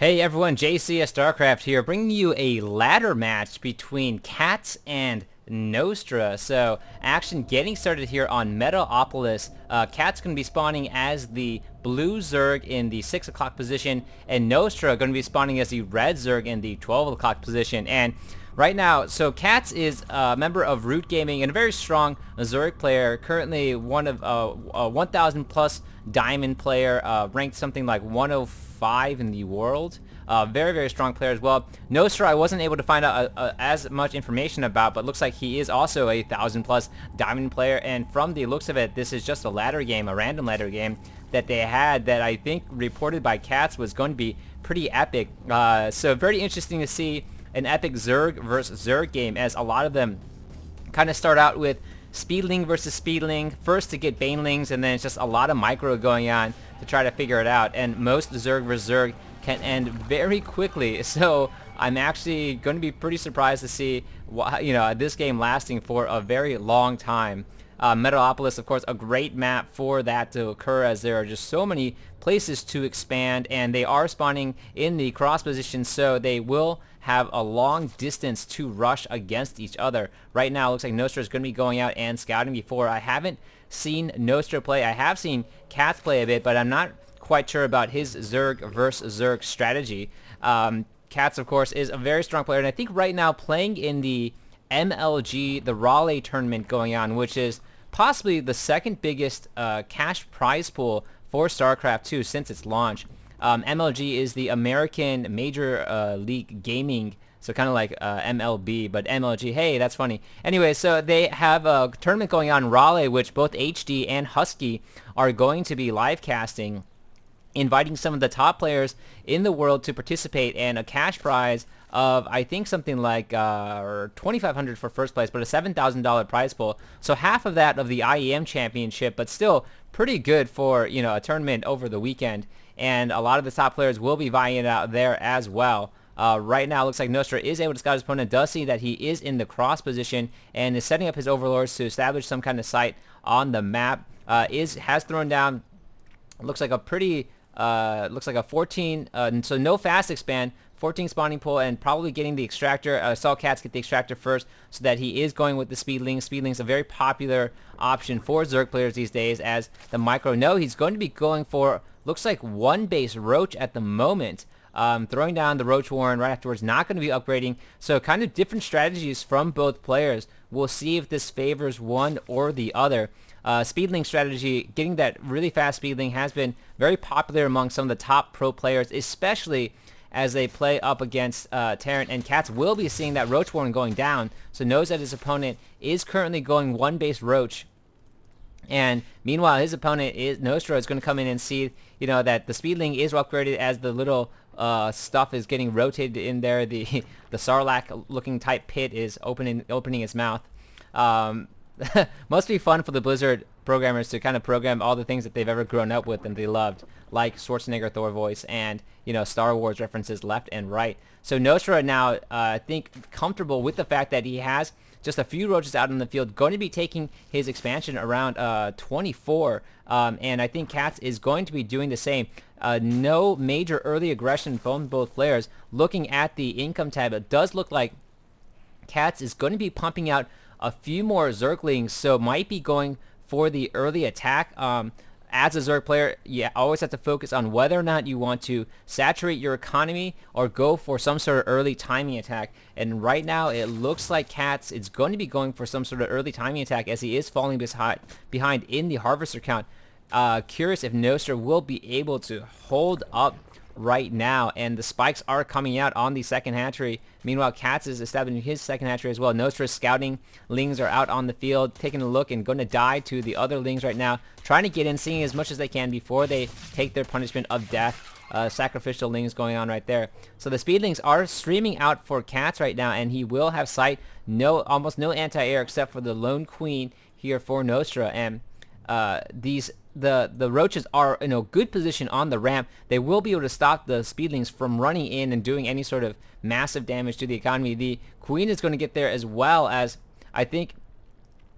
Hey everyone, JCS StarCraft here, bringing you a ladder match between Catz and Nostra. So, action getting started here on Metalopolis. Catz going to be spawning as the blue zerg in the 6 o'clock position, and Nostra going to be spawning as the red zerg in the 12 o'clock position. And right now, so Catz is a member of Root Gaming and a very strong zerg player, currently one of a 1,000 plus diamond player, ranked something like 105 in the world. Very, very strong player as well. Nostra, I wasn't able to find out as much information about, but looks like he is also a 1,000 plus diamond player. And from the looks of it, this is just a ladder game, a random ladder game that they had that I think reported by Catz was going to be pretty epic. So very interesting to see an epic Zerg versus Zerg game, as a lot of them kind of start out with Speedling versus Speedling, first to get Banelings, and then it's just a lot of micro going on to try to figure it out. And most Zerg versus Zerg can end very quickly, so I'm actually going to be pretty surprised to see this game lasting for a very long time. Metalopolis, of course, a great map for that to occur, as there are just so many places to expand, and they are spawning in the cross position, so they will have a long distance to rush against each other. Right now, it looks like Nostra is going to be going out and scouting before. I haven't seen Nostra play. I have seen Catz play a bit, but I'm not quite sure about his Zerg versus Zerg strategy. Catz, of course, is a very strong player, and I think right now playing in the MLG, the Raleigh tournament going on, which is possibly the second biggest cash prize pool for StarCraft 2 since its launch. MLG is the American Major League Gaming, so kind of like MLB, but MLG, hey, that's funny. Anyway, so they have a tournament going on in Raleigh, which both HD and Husky are going to be live casting, inviting some of the top players in the world to participate, and a cash prize of, I think, something like $2,500 for first place, but a $7,000 prize pool. So half of that of the IEM championship, but still pretty good for, a tournament over the weekend. And a lot of the top players will be vying it out there as well. Right now, it looks like Nostra is able to scout his opponent, does see that he is in the cross position, and is setting up his overlords to establish some kind of site on the map. Has thrown down, looks like a pretty, looks like a 14, so no fast expand, 14 spawning pool, and probably getting the extractor. Saw Catz get the extractor first, so that he is going with the Speedling. Speedling's a very popular option for Zerg players these days, as the micro. No, he's going to be going for, looks like, one base Roach at the moment. Throwing down the Roach Warren right afterwards, not going to be upgrading. So kind of different strategies from both players. We'll see if this favors one or the other. Speedling strategy, getting that really fast Speedling, has been very popular among some of the top pro players, especially as they play up against Terran, and Catz will be seeing that Roach Warren going down, so knows that his opponent is currently going one base Roach. And meanwhile, his opponent Nostra is going to come in and see, that the Speedling is upgraded, as the little stuff is getting rotated in there. The Sarlacc-looking type pit is opening its mouth. Must be fun for the Blizzard programmers to kind of program all the things that they've ever grown up with and they loved, like Schwarzenegger Thor voice and, Star Wars references left and right. So Nostra now, I think, comfortable with the fact that he has just a few roaches out in the field, going to be taking his expansion around 24, and I think Catz is going to be doing the same. No major early aggression from both players. Looking at the income tab, it does look like Catz is going to be pumping out a few more Zerglings, so might be going for the early attack. As a Zerg player, you always have to focus on whether or not you want to saturate your economy or go for some sort of early timing attack. And right now, it looks like Catz is going to be going for some sort of early timing attack, as he is falling behind in the harvester count. Curious if Nostra will be able to hold up right now, and the spikes are coming out on the second hatchery. Meanwhile, Catz is establishing his second hatchery as well. Nostra's scouting lings are out on the field, taking a look and going to die to the other lings right now, trying to get in, seeing as much as they can before they take their punishment of death. Sacrificial lings going on right there. So the Speedlings are streaming out for Catz right now, and he will have sight. Almost no anti-air except for the Lone Queen here for Nostra, and the roaches are in a good position on the ramp. They will be able to stop the Speedlings from running in and doing any sort of massive damage to the economy. The Queen is going to get there, as well as, I think,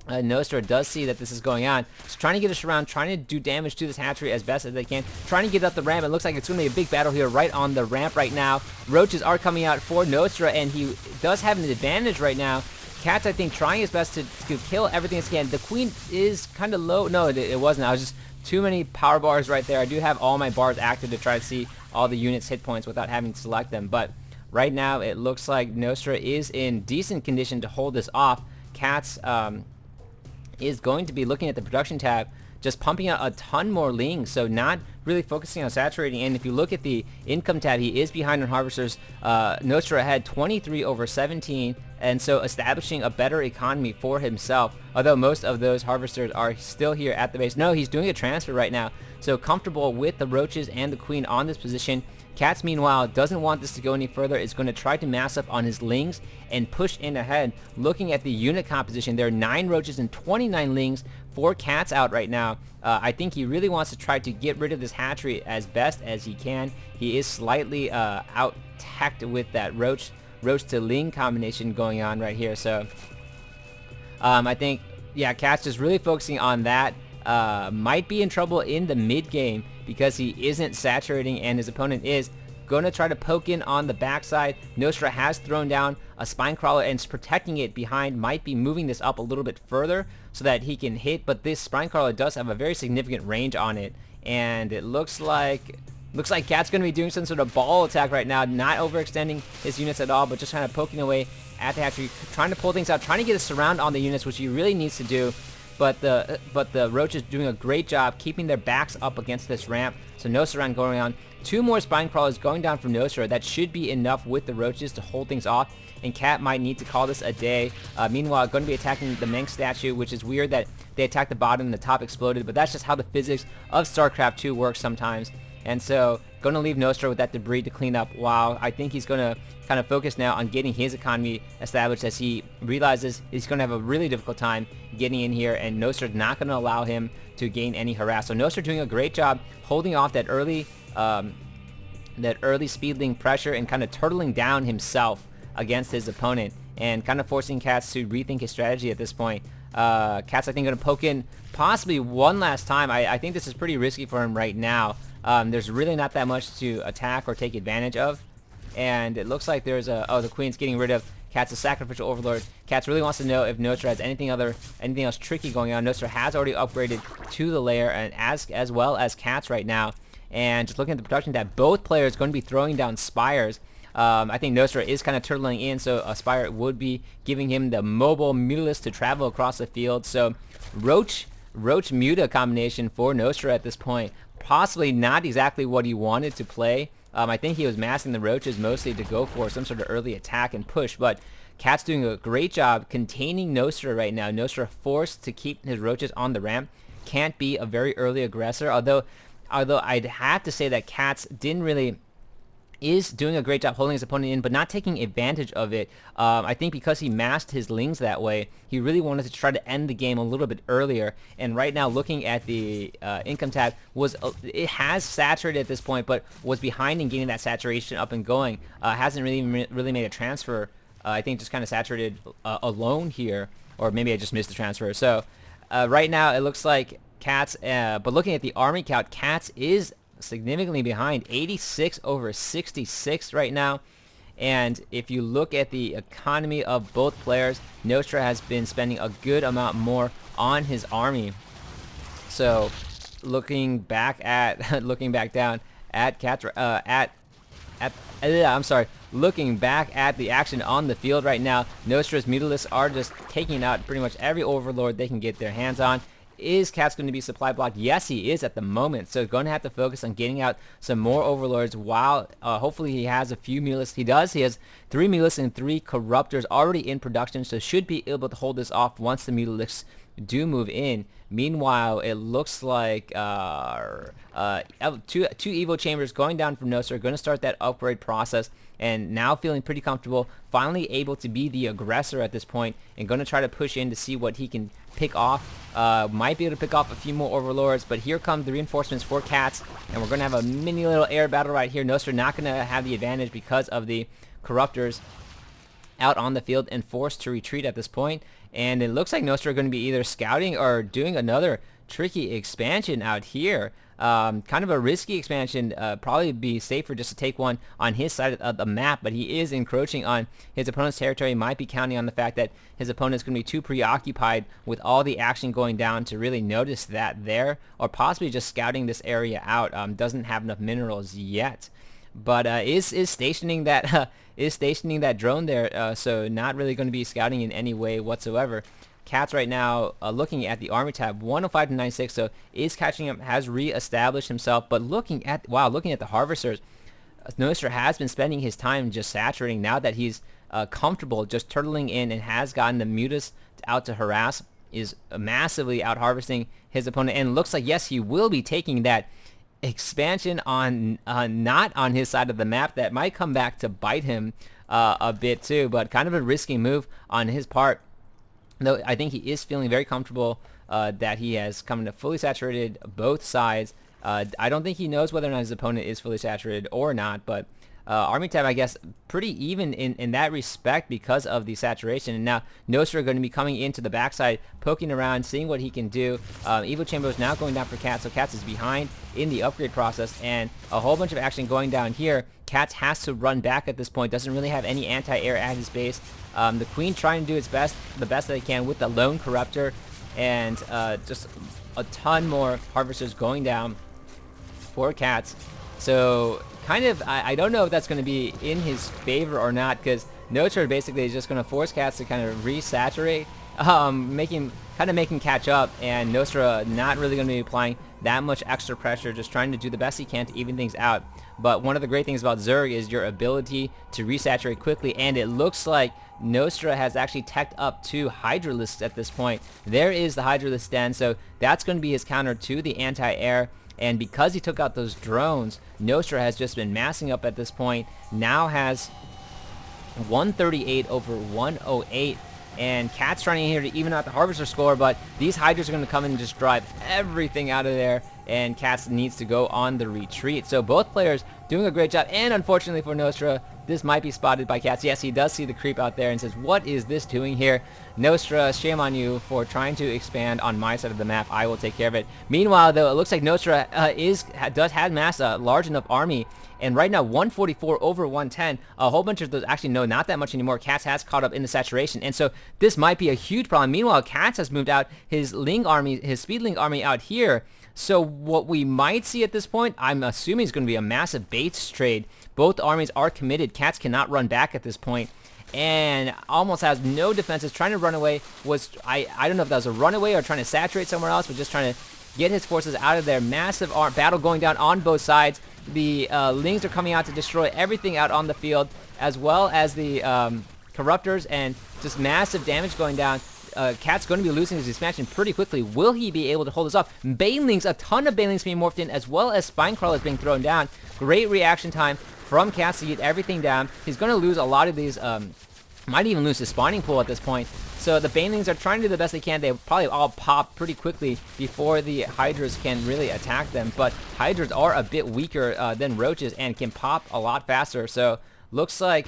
Nostra does see that this is going on. He's trying to get us around, trying to do damage to this hatchery as best as they can, trying to get up the ramp. It looks like it's going to be a big battle here right on the ramp right now. Roaches are coming out for Nostra, and he does have an advantage right now. Catz, I think, trying his best to kill everything he can. The queen is kind of low. No, it wasn't. I was just too many power bars right there. I do have all my bars active to try to see all the units' hit points without having to select them. But right now, it looks like Nostra is in decent condition to hold this off. Catz is going to be looking at the production tab, just pumping out a ton more lings, so not really focusing on saturating. And if you look at the income tab, he is behind on harvesters. Nostra had 23 over 17, and so establishing a better economy for himself, although most of those harvesters are still here at the base. No, he's doing a transfer right now, so comfortable with the roaches and the queen on this position. Catz, meanwhile, doesn't want this to go any further. Is going to try to mass up on his lings and push in ahead. Looking at the unit composition, there are 9 roaches and 29 lings for Catz out right now. I think he really wants to try to get rid of this hatchery as best as he can. He is slightly out-tacked with that roach to ling combination going on right here. So I think, yeah, Catz just really focusing on that. Might be in trouble in the mid game because he isn't saturating and his opponent is going to try to poke in on the backside. Nostra has thrown down a spine crawler and is protecting it behind. Might be moving this up a little bit further so that he can hit, but this spine crawler does have a very significant range on it, and it looks like Catz going to be doing some sort of ball attack right now, not overextending his units at all, but just kind of poking away at the hatchery, trying to pull things out, trying to get a surround on the units, which he really needs to do. But the roach is doing a great job keeping their backs up against this ramp. So no surround going on. 2 more spine crawlers going down from Nostra. That should be enough with the roaches to hold things off. And Cat might need to call this a day. Meanwhile, going to be attacking the Meng statue, which is weird that they attacked the bottom and the top exploded. But that's just how the physics of StarCraft 2 works sometimes. And so going to leave Nostra with that debris to clean up, while I think he's going to kind of focus now on getting his economy established, as he realizes he's going to have a really difficult time getting in here, and Nostra's not going to allow him to gain any harass. So Nostra doing a great job holding off that early speedling pressure and kind of turtling down himself against his opponent, and kind of forcing Catz to rethink his strategy at this point. Catz, I think, going to poke in possibly one last time. I think this is pretty risky for him right now. There's really not that much to attack or take advantage of. And it looks like there's a... Oh, the queen's getting rid of Catz's sacrificial overlord. Catz really wants to know if Nostra has anything else tricky going on. Nostra has already upgraded to the lair, and as well as Catz right now. And just looking at the production tab, both players going to be throwing down spires. I think Nostra is kind of turtling in, so a spire would be giving him the mobile mutalist to travel across the field. So Roach Muta combination for Nostra at this point. Possibly not exactly what he wanted to play. I think he was massing the roaches mostly to go for some sort of early attack and push, but Catz doing a great job containing Nostra right now. Nostra forced to keep his roaches on the ramp. Can't be a very early aggressor, although I'd have to say that Catz is doing a great job holding his opponent in, but not taking advantage of it. I think because he masked his lings that way, he really wanted to try to end the game a little bit earlier. And right now, looking at the income tab, it has saturated at this point, but was behind in getting that saturation up and going. Hasn't really made a transfer. I think just kind of saturated alone here, or maybe I just missed the transfer. So right now, it looks like Catz, but looking at the army count, Catz is significantly behind, 86 over 66 right now. And if you look at the economy of both players, Nostra has been spending a good amount more on his army. So looking back down at Catz, looking back at the action on the field right now, Nostra's mutalists are just taking out pretty much every overlord they can get their hands on. Is Catz going to be supply blocked? Yes, he is at the moment. So going to have to focus on getting out some more overlords, while hopefully he has a few mutalists. He does. He has 3 mutalists and 3 corruptors already in production, so should be able to hold this off once the mutalists do move in. Meanwhile, it looks like 2 Evo chambers going down from Nostra are going to start that upgrade process, and now feeling pretty comfortable, finally able to be the aggressor at this point, and going to try to push in to see what he can pick off. Might be able to pick off a few more overlords, but here come the reinforcements for Catz, and we're going to have a mini little air battle right here. Nostra not going to have the advantage because of the corruptors out on the field and forced to retreat at this point. and it looks like Nostra are going to be either scouting or doing another tricky expansion out here. Kind of a risky expansion. Probably be safer just to take one on his side of the map, but he is encroaching on his opponent's territory. Might be counting on the fact that his opponent is going to be too preoccupied with all the action going down to really notice that there, or possibly just scouting this area out. Doesn't have enough minerals yet, but is stationing that is stationing that drone there. So not really going to be scouting in any way whatsoever. Catz right now looking at the army tab, 105 to 96, so is catching up, has re-established himself. But looking at the harvesters, Nostra has been spending his time just saturating now that he's comfortable just turtling in and has gotten the mutas out to harass, is massively out harvesting his opponent, and looks like, yes, he will be taking that expansion on not on his side of the map. That might come back to bite him a bit too, but kind of a risky move on his part. Though I think he is feeling very comfortable that he has come to fully saturated both sides. I don't think he knows whether or not his opponent is fully saturated or not, but Army Tab, I guess, pretty even in that respect because of the saturation. And now Nostra are going to be coming into the backside, poking around, seeing what he can do. Evo Chamber is now going down for Catz, so Catz is behind in the upgrade process, and a whole bunch of action going down here. Catz has to run back at this point, doesn't really have any anti-air at his base. The Queen trying to do its best, the best that it can with the lone corruptor, and just a ton more harvesters going down for Catz. So kind of, I don't know if that's going to be in his favor or not, because Nostra basically is just going to force Catz to kind of resaturate, making catch up, and Nostra not really going to be applying that much extra pressure, just trying to do the best he can to even things out. But one of the great things about Zerg is your ability to resaturate quickly, and it looks like Nostra has actually teched up 2 Hydralisks at this point. There is the Hydralisk den, so that's going to be his counter to the anti-air. And because he took out those drones, Nostra has just been massing up at this point. Now has 138 over 108. And Catz trying here to even out the Harvester score, but these Hydras are going to come in and just drive everything out of there. And Catz needs to go on the retreat. So both players doing a great job. And unfortunately for Nostra, this might be spotted by Catz. Yes, he does see the creep out there and says, what is this doing here? Nostra, shame on you for trying to expand on my side of the map. I will take care of it. Meanwhile, though, it looks like Nostra does have mass a large enough army. And right now, 144 over 110. A whole bunch of those, actually, no, not that much anymore. Catz has caught up in the saturation. And so this might be a huge problem. Meanwhile, Catz has moved out his Ling army, his Speed Ling army out here. So what we might see at this point, I'm assuming, is going to be a massive baits trade. Both armies are committed. Catz cannot run back at this point, and almost has no defenses. Trying to run away was, I don't know if that was a runaway or trying to saturate somewhere else, but just trying to get his forces out of there. Massive battle going down on both sides. The Lings are coming out to destroy everything out on the field, as well as the Corruptors, and just massive damage going down. Catz going to be losing his expansion pretty quickly. Will he be able to hold this off? Banelings, a ton of Banelings being morphed in, as well as Spine Crawlers being thrown down. Great reaction time from Catz to get everything down. He's going to lose a lot of these, might even lose his spawning pool at this point. So the Banelings are trying to do the best they can. They probably all pop pretty quickly before the Hydras can really attack them. But Hydras are a bit weaker than Roaches and can pop a lot faster. So looks like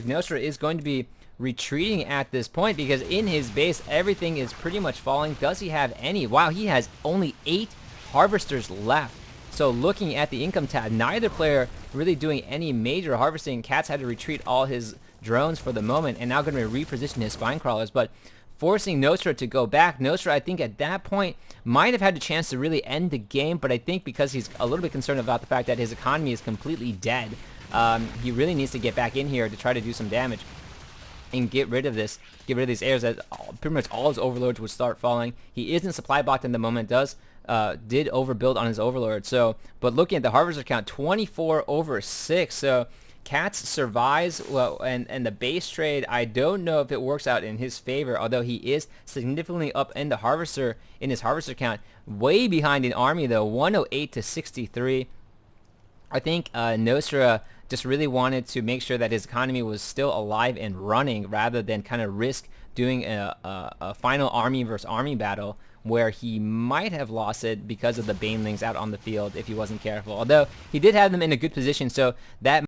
Nostra is going to be retreating at this point, because in his base everything is pretty much falling. Does he have any? Wow, he has only 8 harvesters left. So looking at the income tab, neither player really doing any major harvesting. Catz had to retreat all his drones for the moment, and now going to reposition his spine crawlers, but forcing Nostra to go back. Nostra, I think at that point, might have had a chance to really end the game, but I think because he's a little bit concerned about the fact that his economy is completely dead, he really needs to get back in here to try to do some damage and get rid of these airs, that pretty much all his overlords would start falling. He isn't supply blocked in the moment, did overbuild on his overlord. So, but looking at the harvester count, 24 over 6. So Catz survives, well, and the base trade, I don't know if it works out in his favor, although he is significantly up in the harvester, in his harvester count. Way behind in army though, 108 to 63. I think Nostra just really wanted to make sure that his economy was still alive and running, rather than kind of risk doing a final army versus army battle where he might have lost it because of the Banelings out on the field if he wasn't careful. Although he did have them in a good position, so that